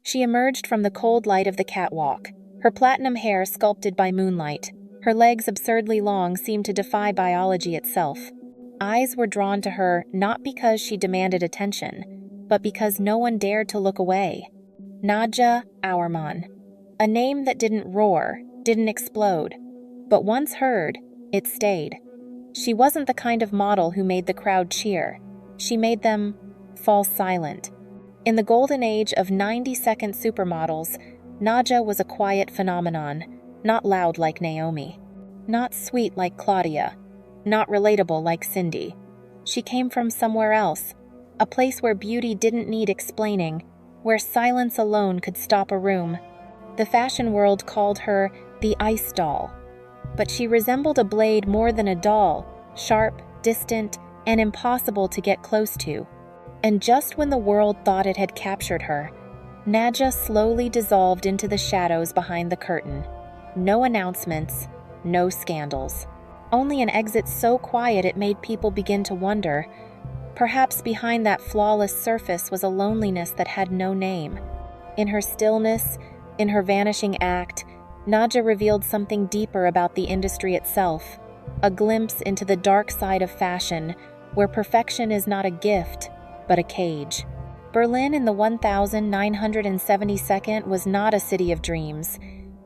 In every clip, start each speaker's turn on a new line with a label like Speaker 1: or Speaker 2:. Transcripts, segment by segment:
Speaker 1: She emerged from the cold light of the catwalk, her platinum hair sculpted by moonlight. Her legs, absurdly long, seemed to defy biology itself. Eyes were drawn to her not because she demanded attention, but because no one dared to look away. Nadja Auermann. A name that didn't roar, didn't explode, but once heard, it stayed. She wasn't the kind of model who made the crowd cheer. She made them fall silent. In the golden age of 90-second supermodels, Nadja was a quiet phenomenon, not loud like Naomi, not sweet like Claudia, not relatable like Cindy. She came from somewhere else, a place where beauty didn't need explaining, where silence alone could stop a room. The fashion world called her the ice doll, but she resembled a blade more than a doll, sharp, distant, and impossible to get close to. And just when the world thought it had captured her, Nadja slowly dissolved into the shadows behind the curtain. No announcements, no scandals. Only an exit so quiet it made people begin to wonder. Perhaps behind that flawless surface was a loneliness that had no name. In her stillness, in her vanishing act, Nadja revealed something deeper about the industry itself, a glimpse into the dark side of fashion, where perfection is not a gift, but a cage. Berlin in the 1972nd was not a city of dreams.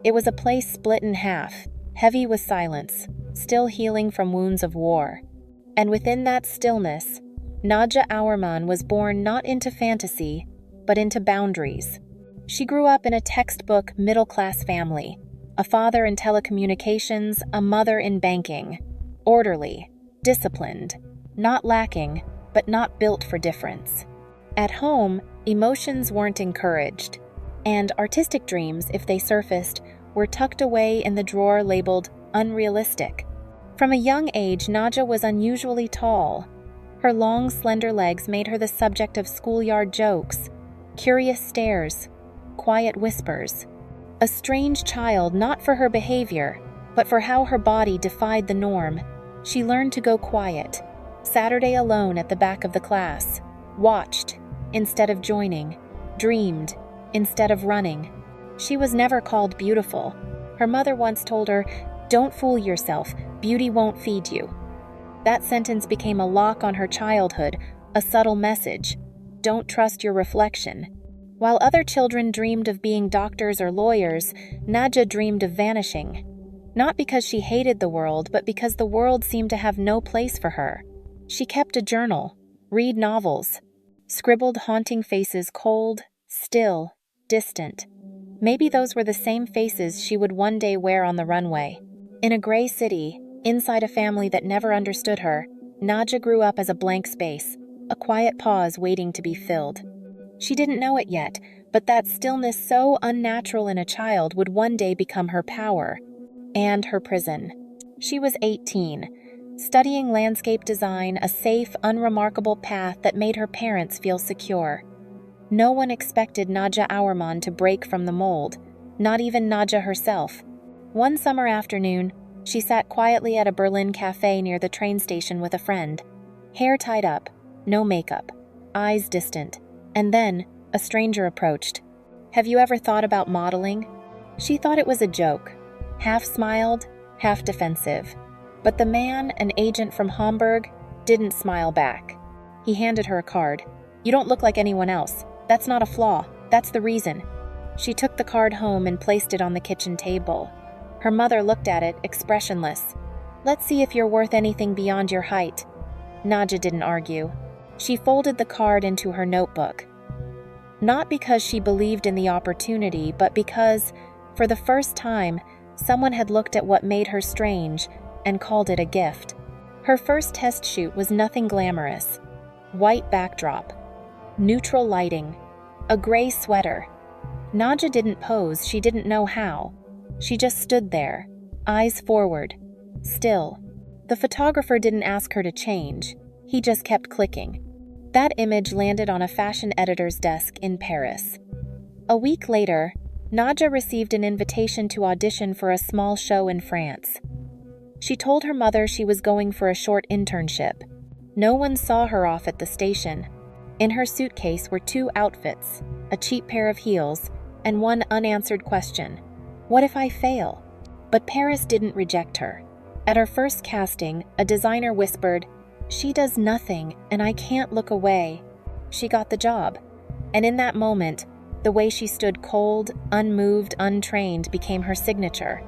Speaker 1: It was a place split in half, heavy with silence, still healing from wounds of war. And within that stillness, Nadja Auermann was born not into fantasy, but into boundaries. She grew up in a textbook middle-class family, a father in telecommunications, a mother in banking, orderly, disciplined, not lacking, but not built for difference. At home, emotions weren't encouraged, and artistic dreams, if they surfaced, were tucked away in the drawer labeled unrealistic. From a young age, Nadja was unusually tall. Her long, slender legs made her the subject of schoolyard jokes, curious stares, quiet whispers. A strange child not for her behavior, but for how her body defied the norm, she learned to go quiet, Saturday alone at the back of the class, watched instead of joining, dreamed instead of running. She was never called beautiful. Her mother once told her, "Don't fool yourself, beauty won't feed you." That sentence became a lock on her childhood, a subtle message. Don't trust your reflection. While other children dreamed of being doctors or lawyers, Nadja dreamed of vanishing. Not because she hated the world, but because the world seemed to have no place for her. She kept a journal, read novels, scribbled haunting faces, cold, still, distant. Maybe those were the same faces she would one day wear on the runway. In a gray city, inside a family that never understood her, Nadja grew up as a blank space, a quiet pause waiting to be filled. She didn't know it yet, but that stillness so unnatural in a child would one day become her power and her prison. She was 18, studying landscape design, a safe, unremarkable path that made her parents feel secure. No one expected Nadja Auermann to break from the mold, not even Nadja herself. One summer afternoon, she sat quietly at a Berlin cafe near the train station with a friend. Hair tied up, no makeup, eyes distant. And then, a stranger approached. "Have you ever thought about modeling?" She thought it was a joke, half smiled, half defensive. But the man, an agent from Hamburg, didn't smile back. He handed her a card. "You don't look like anyone else. That's not a flaw. That's the reason." She took the card home and placed it on the kitchen table. Her mother looked at it, expressionless. "Let's see if you're worth anything beyond your height." Nadja didn't argue. She folded the card into her notebook. Not because she believed in the opportunity, but because, for the first time, someone had looked at what made her strange and called it a gift. Her first test shoot was nothing glamorous. White backdrop, neutral lighting, a gray sweater. Nadja didn't pose, she didn't know how. She just stood there, eyes forward, still. The photographer didn't ask her to change. He just kept clicking. That image landed on a fashion editor's desk in Paris. A week later, Nadja received an invitation to audition for a small show in France. She told her mother she was going for a short internship. No one saw her off at the station. In her suitcase were 2 outfits, a cheap pair of heels, and one unanswered question: what if I fail? But Paris didn't reject her. At her first casting, a designer whispered, "She does nothing, and I can't look away." She got the job. And in that moment, the way she stood cold, unmoved, untrained became her signature.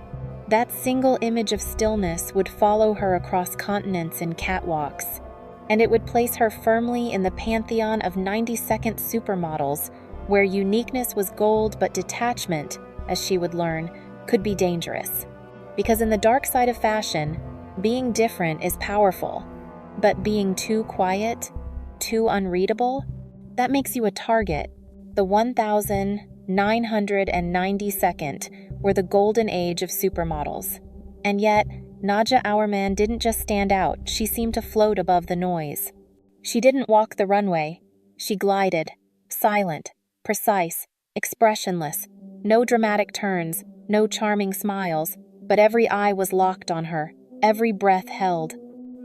Speaker 1: That single image of stillness would follow her across continents and catwalks, and it would place her firmly in the pantheon of 90-second supermodels, where uniqueness was gold but detachment, as she would learn, could be dangerous. Because in the dark side of fashion, being different is powerful, but being too quiet, too unreadable, that makes you a target. The 1992nd were the golden age of supermodels. And yet, Nadja Auermann didn't just stand out, she seemed to float above the noise. She didn't walk the runway. She glided, silent, precise, expressionless, no dramatic turns, no charming smiles, but every eye was locked on her, every breath held.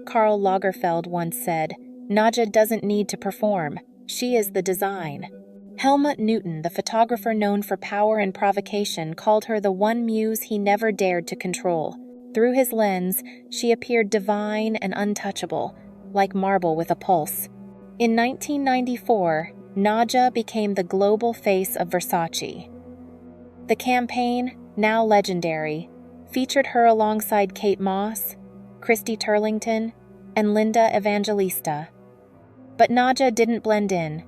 Speaker 1: Karl Lagerfeld once said, "Nadja doesn't need to perform, she is the design." Helmut Newton, the photographer known for power and provocation, called her the one muse he never dared to control. Through his lens, she appeared divine and untouchable, like marble with a pulse. In 1994, Nadja became the global face of Versace. The campaign, now legendary, featured her alongside Kate Moss, Christy Turlington, and Linda Evangelista. But Nadja didn't blend in.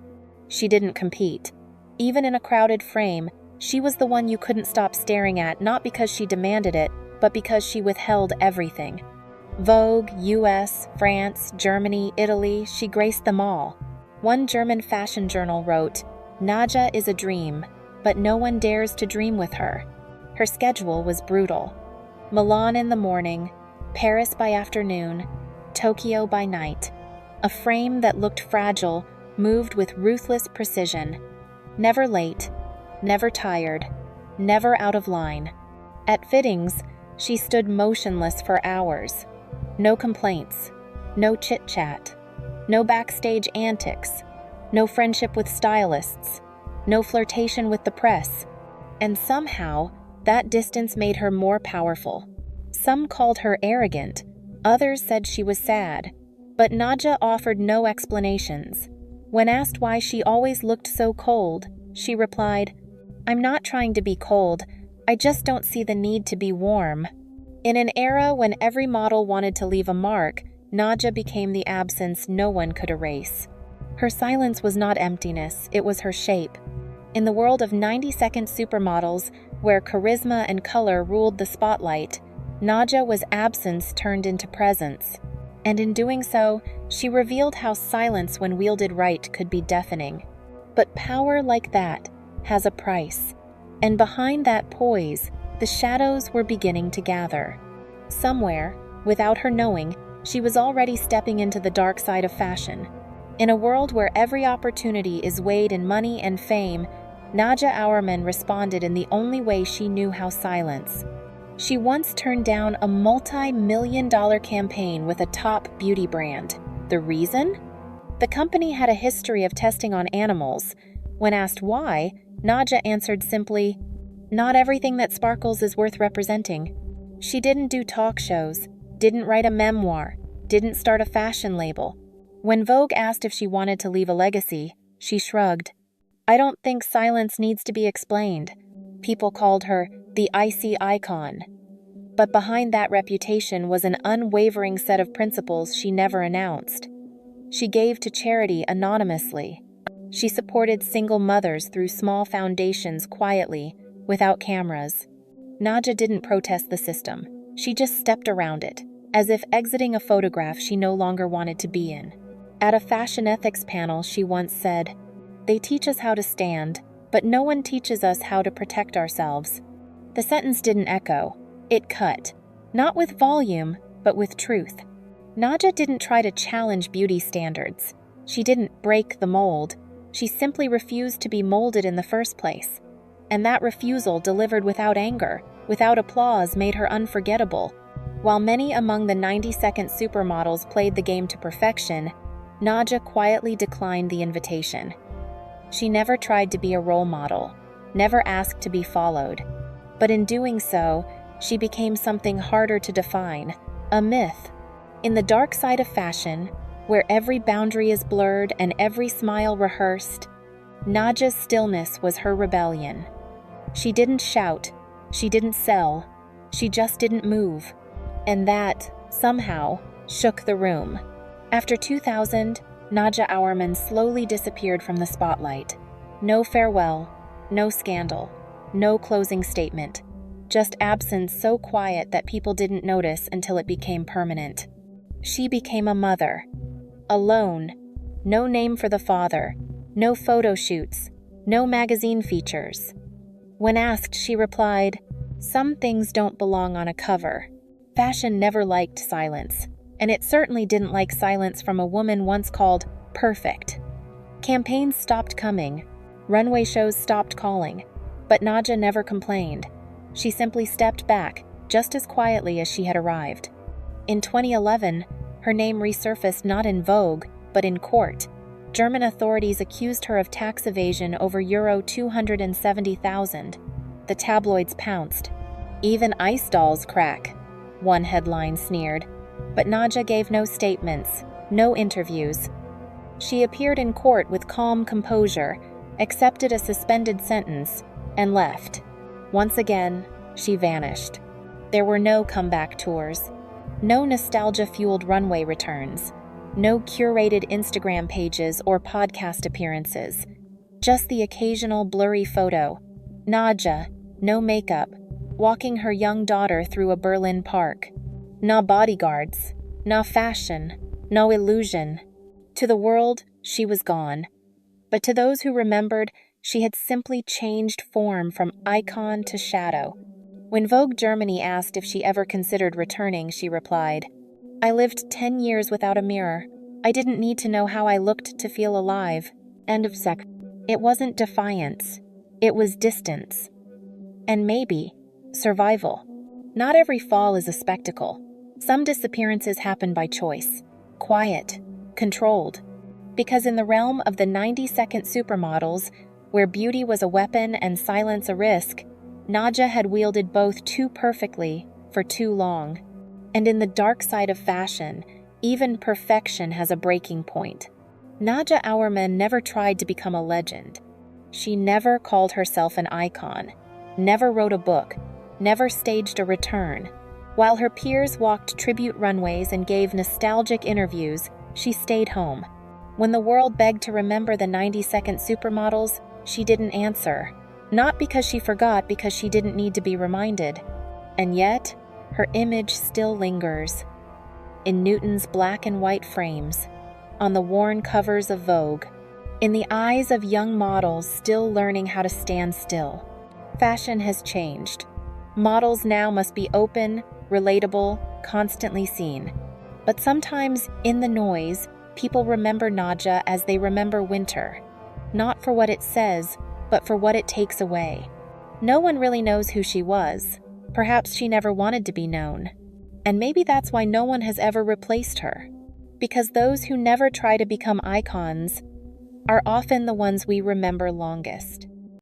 Speaker 1: She didn't compete. Even in a crowded frame, she was the one you couldn't stop staring at, not because she demanded it, but because she withheld everything. Vogue, US, France, Germany, Italy, she graced them all. One German fashion journal wrote, "Nadja is a dream, but no one dares to dream with her." Her schedule was brutal. Milan in the morning, Paris by afternoon, Tokyo by night. A frame that looked fragile, moved with ruthless precision. Never late, never tired, never out of line. At fittings, she stood motionless for hours. No complaints, no chit-chat, no backstage antics, no friendship with stylists, no flirtation with the press. And somehow, that distance made her more powerful. Some called her arrogant, others said she was sad, but Nadja offered no explanations. When asked why she always looked so cold, she replied, "I'm not trying to be cold, I just don't see the need to be warm." In an era when every model wanted to leave a mark, Nadja became the absence no one could erase. Her silence was not emptiness, it was her shape. In the world of 90-second supermodels, where charisma and color ruled the spotlight, Nadja was absence turned into presence. And in doing so, she revealed how silence when wielded right could be deafening. But power like that has a price. And behind that poise, the shadows were beginning to gather. Somewhere, without her knowing, she was already stepping into the dark side of fashion. In a world where every opportunity is weighed in money and fame, Nadja Auermann responded in the only way she knew how: silence. She once turned down a multi-million-dollar campaign with a top beauty brand. The reason? The company had a history of testing on animals. When asked why, Nadja answered simply, "Not everything that sparkles is worth representing." She didn't do talk shows, didn't write a memoir, didn't start a fashion label. When Vogue asked if she wanted to leave a legacy, she shrugged. "I don't think silence needs to be explained." People called her the icy icon. But behind that reputation was an unwavering set of principles she never announced. She gave to charity anonymously. She supported single mothers through small foundations quietly, without cameras. Nadja didn't protest the system. She just stepped around it, as if exiting a photograph she no longer wanted to be in. At a fashion ethics panel, she once said, "They teach us how to stand, but no one teaches us how to protect ourselves." The sentence didn't echo. It cut. Not with volume, but with truth. Nadja didn't try to challenge beauty standards. She didn't break the mold. She simply refused to be molded in the first place. And that refusal, delivered without anger, without applause, made her unforgettable. While many among the 90-second supermodels played the game to perfection, Nadja quietly declined the invitation. She never tried to be a role model, never asked to be followed. But in doing so, she became something harder to define, a myth. In the dark side of fashion, where every boundary is blurred and every smile rehearsed, Nadja's stillness was her rebellion. She didn't shout, she didn't sell, she just didn't move. And that, somehow, shook the room. After 2000, Nadja Auermann slowly disappeared from the spotlight. No farewell, no scandal, no closing statement. Just absence so quiet that people didn't notice until it became permanent. She became a mother. Alone. No name for the father. No photo shoots. No magazine features. When asked, she replied, "Some things don't belong on a cover." Fashion never liked silence, and it certainly didn't like silence from a woman once called perfect. Campaigns stopped coming. Runway shows stopped calling. But Nadja never complained. She simply stepped back, just as quietly as she had arrived. In 2011, her name resurfaced not in Vogue, but in court. German authorities accused her of tax evasion over Euro 270,000. The tabloids pounced. "Even ice dolls crack," one headline sneered. But Nadja gave no statements, no interviews. She appeared in court with calm composure, accepted a suspended sentence, and left. Once again, she vanished. There were no comeback tours, no nostalgia-fueled runway returns, no curated Instagram pages or podcast appearances, just the occasional blurry photo. Nadja, no makeup, walking her young daughter through a Berlin park. No bodyguards, no fashion, no illusion. To the world, she was gone. But to those who remembered, she had simply changed form from icon to shadow. When Vogue Germany asked if she ever considered returning, she replied, "I lived 10 years without a mirror. I didn't need to know how I looked to feel alive." End of sec. It wasn't defiance. It was distance. And maybe survival. Not every fall is a spectacle. Some disappearances happen by choice. Quiet. Controlled. Because in the realm of the 90-second supermodels, where beauty was a weapon and silence a risk, Nadja had wielded both too perfectly for too long. And in the dark side of fashion, even perfection has a breaking point. Nadja Auermann never tried to become a legend. She never called herself an icon, never wrote a book, never staged a return. While her peers walked tribute runways and gave nostalgic interviews, she stayed home. When the world begged to remember the 90-second supermodels, she didn't answer. Not because she forgot, because she didn't need to be reminded. And yet, her image still lingers. In Newton's black and white frames, on the worn covers of Vogue, in the eyes of young models still learning how to stand still. Fashion has changed. Models now must be open, relatable, constantly seen. But sometimes, in the noise, people remember Nadja as they remember winter. Not for what it says, but for what it takes away. No one really knows who she was. Perhaps she never wanted to be known. And maybe that's why no one has ever replaced her. Because those who never try to become icons are often the ones we remember longest.